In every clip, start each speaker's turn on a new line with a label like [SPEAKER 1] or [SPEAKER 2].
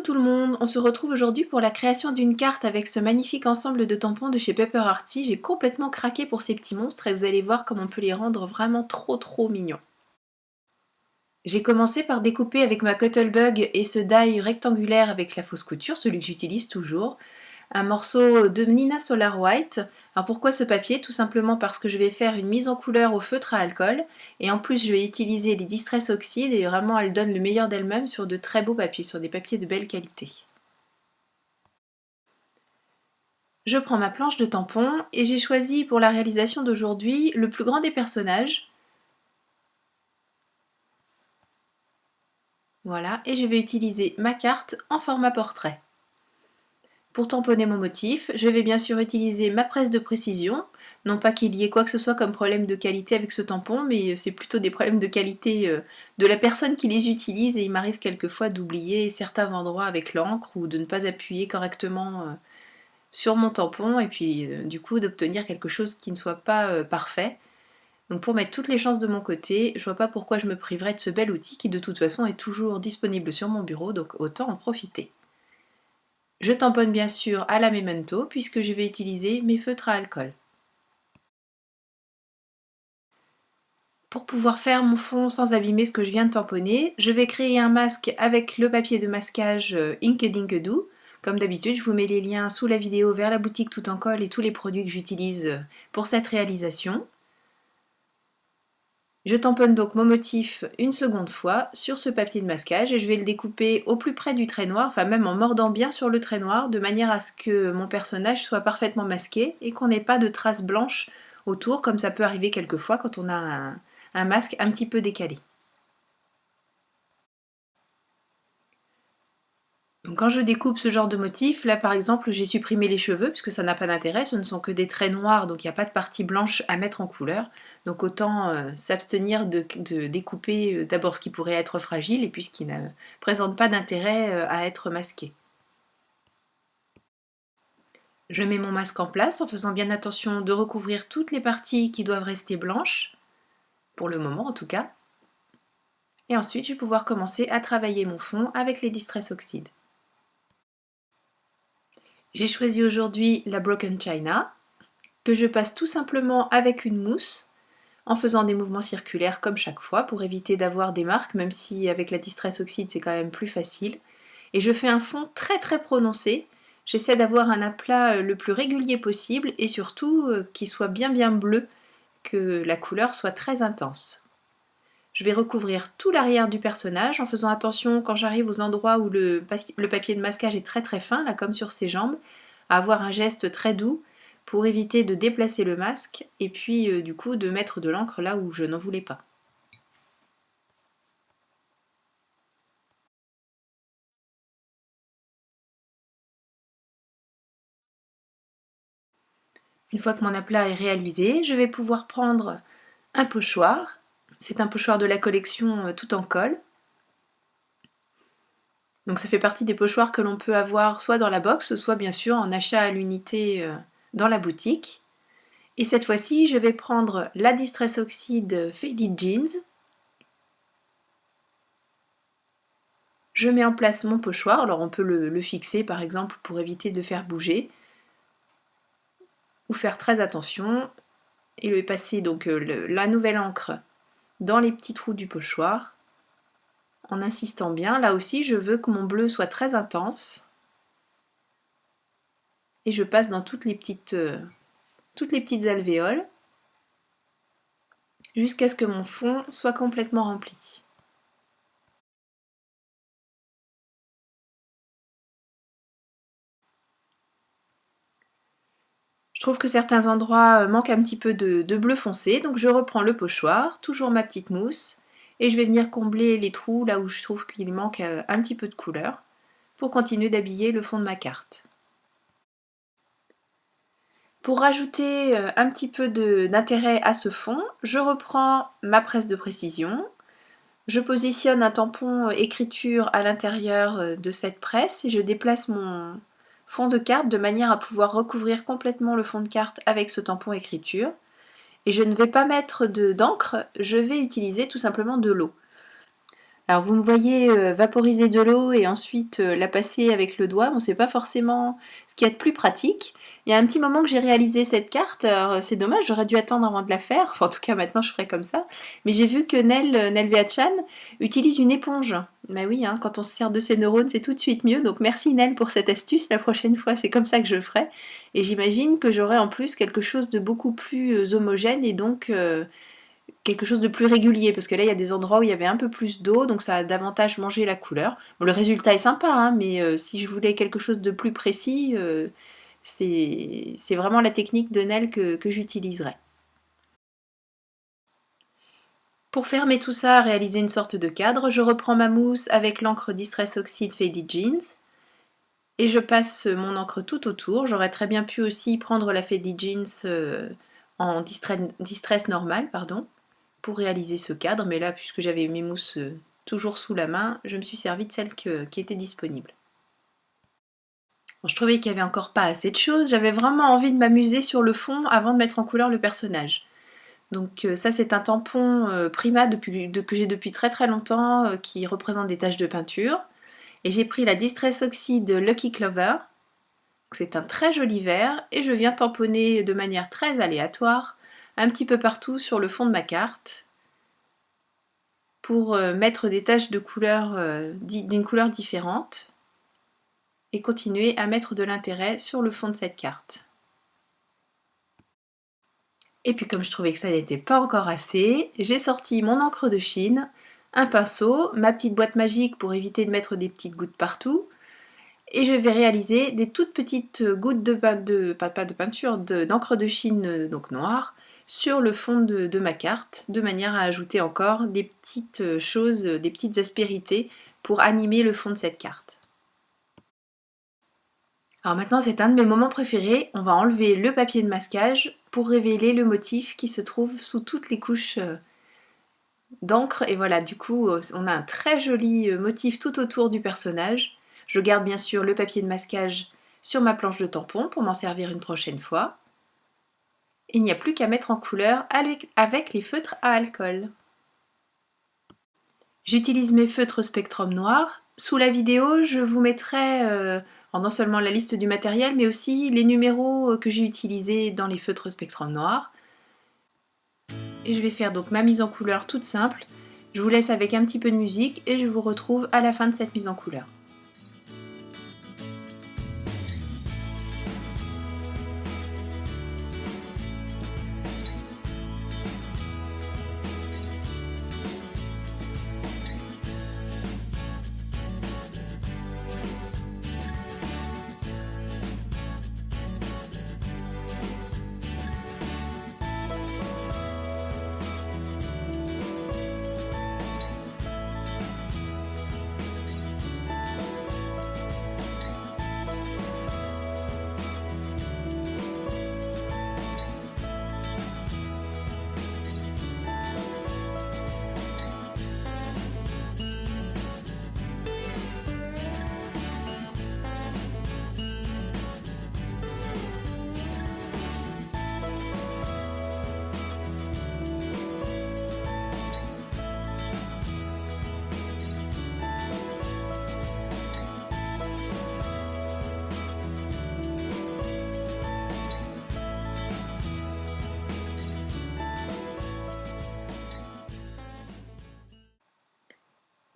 [SPEAKER 1] Coucou tout le monde, on se retrouve aujourd'hui pour la création d'une carte avec ce magnifique ensemble de tampons de chez Paper Arty. J'ai complètement craqué pour ces petits monstres et vous allez voir comment on peut les rendre vraiment trop mignons. J'ai commencé par découper avec ma Cuttlebug et ce die rectangulaire avec la fausse couture, celui que j'utilise toujours, un morceau de Nina Solar White. Alors pourquoi ce papier? Tout simplement parce que je vais faire une mise en couleur au feutre à alcool et en plus je vais utiliser les Distress Oxide et vraiment elles donnent le meilleur d'elles-mêmes sur de très beaux papiers, sur des papiers de belle qualité. Je prends ma planche de tampons et j'ai choisi pour la réalisation d'aujourd'hui le plus grand des personnages. Voilà, et je vais utiliser ma carte en format portrait. Pour tamponner mon motif, je vais bien sûr utiliser ma presse de précision. Non pas qu'il y ait quoi que ce soit comme problème de qualité avec ce tampon, mais c'est plutôt des problèmes de qualité de la personne qui les utilise et il m'arrive quelquefois d'oublier certains endroits avec l'encre ou de ne pas appuyer correctement sur mon tampon et puis du coup d'obtenir quelque chose qui ne soit pas parfait. Donc pour mettre toutes les chances de mon côté, je vois pas pourquoi je me priverais de ce bel outil qui de toute façon est toujours disponible sur mon bureau, donc autant en profiter. Je tamponne bien sûr à la Memento puisque je vais utiliser mes feutres à alcool. Pour pouvoir faire mon fond sans abîmer ce que je viens de tamponner, je vais créer un masque avec le papier de masquage Inkedinkado. Comme d'habitude, je vous mets les liens sous la vidéo vers la boutique Tout en Colle et tous les produits que j'utilise pour cette réalisation. Je tamponne donc mon motif une seconde fois sur ce papier de masquage et je vais le découper au plus près du trait noir, enfin même en mordant bien sur le trait noir, de manière à ce que mon personnage soit parfaitement masqué et qu'on n'ait pas de traces blanches autour, comme ça peut arriver quelquefois quand on a un masque un petit peu décalé. Donc quand je découpe ce genre de motif, là par exemple j'ai supprimé les cheveux puisque ça n'a pas d'intérêt, ce ne sont que des traits noirs donc il n'y a pas de partie blanche à mettre en couleur. Donc autant s'abstenir de découper d'abord ce qui pourrait être fragile et puis ce qui ne présente pas d'intérêt à être masqué. Je mets mon masque en place en faisant bien attention de recouvrir toutes les parties qui doivent rester blanches, pour le moment en tout cas. Et ensuite je vais pouvoir commencer à travailler mon fond avec les Distress Oxide. J'ai choisi aujourd'hui la Broken China, que je passe tout simplement avec une mousse, en faisant des mouvements circulaires comme chaque fois, pour éviter d'avoir des marques, même si avec la Distress Oxide c'est quand même plus facile. Et je fais un fond très prononcé, j'essaie d'avoir un aplat le plus régulier possible, et surtout qu'il soit bien bleu, que la couleur soit très intense. Je vais recouvrir tout l'arrière du personnage en faisant attention quand j'arrive aux endroits où le papier de masquage est très fin, là comme sur ses jambes, à avoir un geste très doux pour éviter de déplacer le masque et puis du coup de mettre de l'encre là où je n'en voulais pas. Une fois que mon aplat est réalisé, je vais pouvoir prendre un pochoir. C'est un pochoir de la collection Tout en Colle. Donc ça fait partie des pochoirs que l'on peut avoir soit dans la box, soit bien sûr en achat à l'unité dans la boutique. Et cette fois-ci, je vais prendre la Distress Oxide Faded Jeans. Je mets en place mon pochoir, alors on peut le fixer par exemple pour éviter de faire bouger, ou faire très attention, et le passer donc la nouvelle encre dans les petits trous du pochoir, en insistant bien. Là aussi, je veux que mon bleu soit très intense, et je passe dans toutes les petites alvéoles, jusqu'à ce que mon fond soit complètement rempli. Je trouve que certains endroits manquent un petit peu de bleu foncé, donc je reprends le pochoir, toujours ma petite mousse, et je vais venir combler les trous là où je trouve qu'il manque un petit peu de couleur, pour continuer d'habiller le fond de ma carte. Pour rajouter un petit peu d'intérêt à ce fond, je reprends ma presse de précision, je positionne un tampon écriture à l'intérieur de cette presse et je déplace mon fond de carte de manière à pouvoir recouvrir complètement le fond de carte avec ce tampon écriture. Et je ne vais pas mettre d'encre, je vais utiliser tout simplement de l'eau. Alors vous me voyez vaporiser de l'eau et ensuite la passer avec le doigt. Bon, c'est pas forcément ce qu'il y a de plus pratique. Il y a un petit moment que j'ai réalisé cette carte. Alors, c'est dommage, j'aurais dû attendre avant de la faire. Enfin, en tout cas, maintenant je ferai comme ça. Mais j'ai vu que Nel Veachan utilise une éponge. Bah oui, hein, quand on se sert de ses neurones, c'est tout de suite mieux. Donc merci Nel pour cette astuce. La prochaine fois, c'est comme ça que je ferai. Et j'imagine que j'aurai en plus quelque chose de beaucoup plus homogène et donc quelque chose de plus régulier, parce que là il y a des endroits où il y avait un peu plus d'eau, donc ça a davantage mangé la couleur. Bon, le résultat est sympa, hein, mais si je voulais quelque chose de plus précis, c'est vraiment la technique de Nel que j'utiliserais. Pour fermer tout ça, réaliser une sorte de cadre, je reprends ma mousse avec l'encre Distress Oxide Faded Jeans, et je passe mon encre tout autour. J'aurais très bien pu aussi prendre la Faded Jeans en Distress normal, pardon, pour réaliser ce cadre, mais là, puisque j'avais mes mousses toujours sous la main, je me suis servi de celle qui était disponible. Bon, je trouvais qu'il n'y avait encore pas assez de choses, j'avais vraiment envie de m'amuser sur le fond avant de mettre en couleur le personnage. Donc ça c'est un tampon Prima que j'ai depuis très très longtemps qui représente des taches de peinture. Et j'ai pris la Distress Oxide Lucky Clover, c'est un très joli vert, et je viens tamponner de manière très aléatoire un petit peu partout sur le fond de ma carte pour mettre des taches de couleur d'une couleur différente et continuer à mettre de l'intérêt sur le fond de cette carte. Et puis comme je trouvais que ça n'était pas encore assez, j'ai sorti mon encre de Chine, un pinceau, ma petite boîte magique pour éviter de mettre des petites gouttes partout, et je vais réaliser des toutes petites gouttes d'encre de Chine donc noire sur le fond de ma carte, de manière à ajouter encore des petites choses, des petites aspérités pour animer le fond de cette carte. Alors maintenant c'est un de mes moments préférés, on va enlever le papier de masquage pour révéler le motif qui se trouve sous toutes les couches d'encre, et voilà, du coup on a un très joli motif tout autour du personnage. Je garde bien sûr le papier de masquage sur ma planche de tampon pour m'en servir une prochaine fois. Il n'y a plus qu'à mettre en couleur avec les feutres à alcool. J'utilise mes feutres Spectrum noirs. Sous la vidéo, je vous mettrai non seulement la liste du matériel, mais aussi les numéros que j'ai utilisés dans les feutres Spectrum noirs. Et je vais faire donc ma mise en couleur toute simple. Je vous laisse avec un petit peu de musique et je vous retrouve à la fin de cette mise en couleur.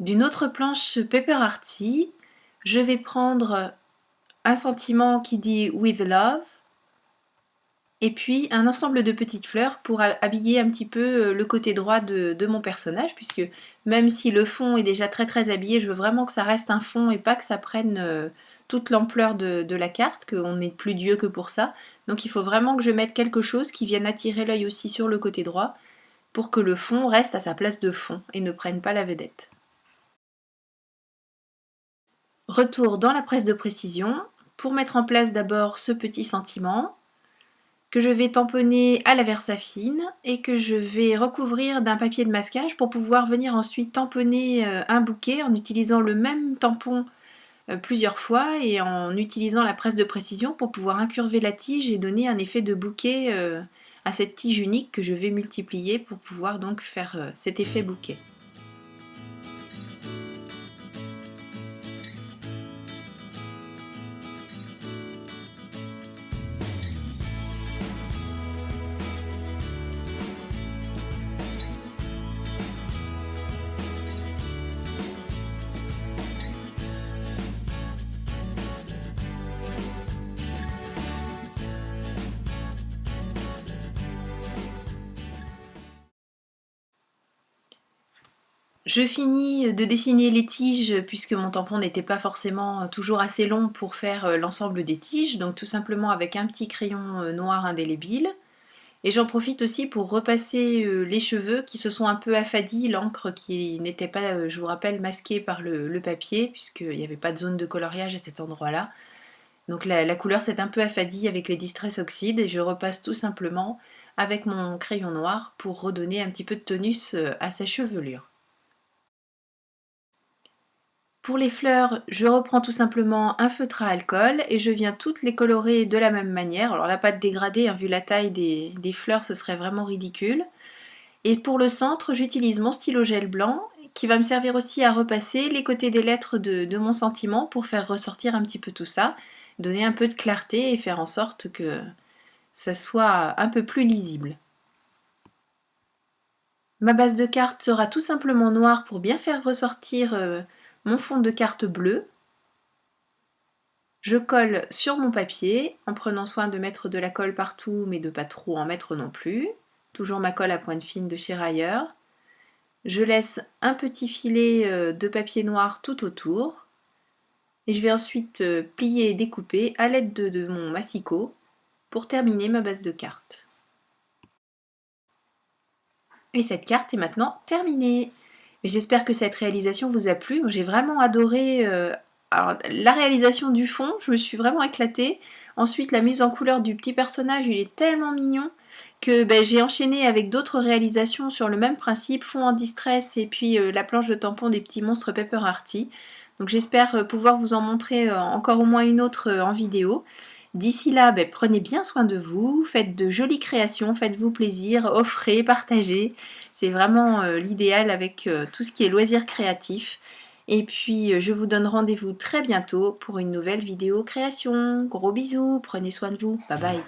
[SPEAKER 1] D'une autre planche Paper Arty, je vais prendre un sentiment qui dit With Love, et puis un ensemble de petites fleurs pour habiller un petit peu le côté droit de mon personnage, puisque même si le fond est déjà très très habillé, je veux vraiment que ça reste un fond et pas que ça prenne toute l'ampleur de la carte, qu'on n'est plus Dieu que pour ça. Donc il faut vraiment que je mette quelque chose qui vienne attirer l'œil aussi sur le côté droit, pour que le fond reste à sa place de fond et ne prenne pas la vedette. Retour dans la presse de précision pour mettre en place d'abord ce petit sentiment que je vais tamponner à la Versafine et que je vais recouvrir d'un papier de masquage pour pouvoir venir ensuite tamponner un bouquet en utilisant le même tampon plusieurs fois et en utilisant la presse de précision pour pouvoir incurver la tige et donner un effet de bouquet à cette tige unique que je vais multiplier pour pouvoir donc faire cet effet bouquet. Je finis de dessiner les tiges puisque mon tampon n'était pas forcément toujours assez long pour faire l'ensemble des tiges, donc tout simplement avec un petit crayon noir indélébile. Et j'en profite aussi pour repasser les cheveux qui se sont un peu affadis, l'encre qui n'était pas, je vous rappelle, masquée par le papier puisqu'il n'y avait pas de zone de coloriage à cet endroit-là. Donc la couleur s'est un peu affadie avec les Distress Oxide et je repasse tout simplement avec mon crayon noir pour redonner un petit peu de tonus à sa chevelure. Pour les fleurs, je reprends tout simplement un feutre à alcool et je viens toutes les colorer de la même manière. Alors la pâte dégradée, hein, vu la taille des fleurs, ce serait vraiment ridicule. Et pour le centre, j'utilise mon stylo gel blanc qui va me servir aussi à repasser les côtés des lettres de mon sentiment pour faire ressortir un petit peu tout ça, donner un peu de clarté et faire en sorte que ça soit un peu plus lisible. Ma base de carte sera tout simplement noire pour bien faire ressortir mon fond de carte bleu. Je colle sur mon papier en prenant soin de mettre de la colle partout mais de ne pas trop en mettre non plus. Toujours ma colle à pointe fine de chez Rayer. Je laisse un petit filet de papier noir tout autour. Et je vais ensuite plier et découper à l'aide de mon massicot pour terminer ma base de carte. Et cette carte est maintenant terminée. J'espère que cette réalisation vous a plu. Moi j'ai vraiment adoré alors, la réalisation du fond, je me suis vraiment éclatée. Ensuite la mise en couleur du petit personnage, il est tellement mignon que j'ai enchaîné avec d'autres réalisations sur le même principe, fond en distress et puis la planche de tampon des petits monstres Pepper Hearty. Donc j'espère pouvoir vous en montrer encore au moins une autre en vidéo. D'ici là, prenez bien soin de vous, faites de jolies créations, faites-vous plaisir, offrez, partagez. C'est vraiment l'idéal avec tout ce qui est loisirs créatifs. Et puis, je vous donne rendez-vous très bientôt pour une nouvelle vidéo création. Gros bisous, prenez soin de vous, bye bye.